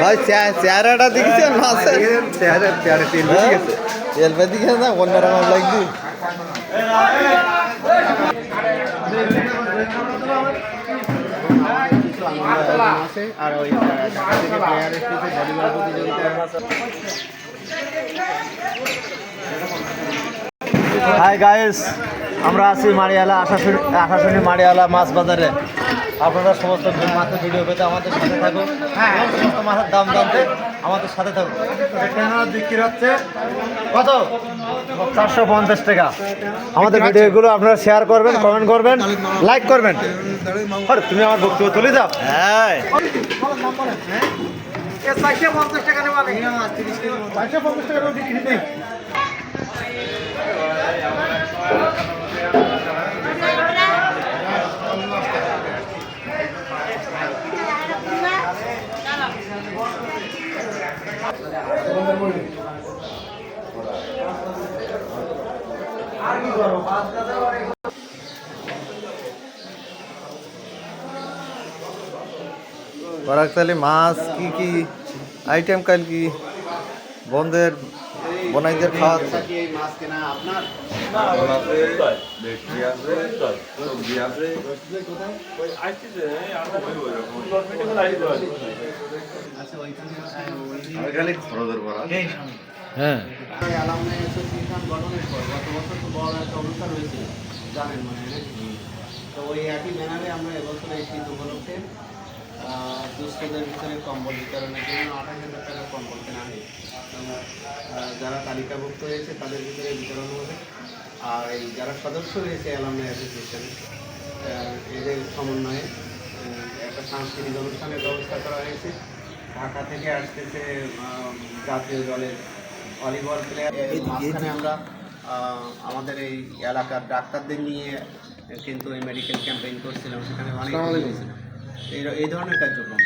ভাই চেহারাটা দেখছেন মাছের চেহারা তেল বেশি গেছে। তেল বেশি গেছে না অন্যরকম লাগছে। আর ওই ঢাকা থেকে প্লেয়ার এসেছে ভলিবল প্রতিযোগিতা। হাই গাইস, আমরা আছি মারিয়ালা আশাশুনি মারিয়ালা মাছ বাজারে। আপনারা সমস্ত মাছের ভিডিও পেতে আমাদের সাথে থাকুন এবং সমস্ত মাছের দাম জানতে আমাদের সাথে থাকুন। এখানে বিক্রি হচ্ছে কত? 450 টাকা। আমাদের ভিডিওগুলো আপনারা শেয়ার করবেন, কমেন্ট করবেন, লাইক করবেন। আরে তুমি আমার বক্তব্য তুলে যাও। হ্যাঁ 450 টাকা নেওয়া নেই, 450 টাকা বিক্রি নেই। বরাকতালি মাছ কি কি আইটেম কাল কি বন্ধের বনাইদের খাওয়া এই মাছ কেনা আপনার হ্যাঁ অ্যালামনাই অ্যাসোসিয়েশন গঠনের পর গত বছর তো বড় একটা অনুষ্ঠান হয়েছিল জানেন মানে তো ওই একই ব্যানারে আমরা এবছর এই শীত উপলক্ষে দুস্থদের ভিতরে কম্বল বিতরণের জন্য 28,000 টাকা কম্বল কেনা হয়েছে। যারা তালিকাভুক্ত হয়েছে তাদের ভিতরে বিতরণ হবে। আর এই যারা সদস্য রয়েছে অ্যালামনাই অ্যাসোসিয়েশনে এদের সমন্বয়ে একটা সাংস্কৃতিক অনুষ্ঠানের ব্যবস্থা করা হয়েছে। ঢাকা থেকে আসতেছে জাতীয় দলের ভলিবল প্লেয়ার। মাঝখানে আমরা আমাদের এই এলাকার ডাক্তারদের নিয়ে কিন্তু এই মেডিকেল ক্যাম্পেইন করছিলাম, সেখানে অনেক হয়েছিল এই ধরনের কার্যক্রম।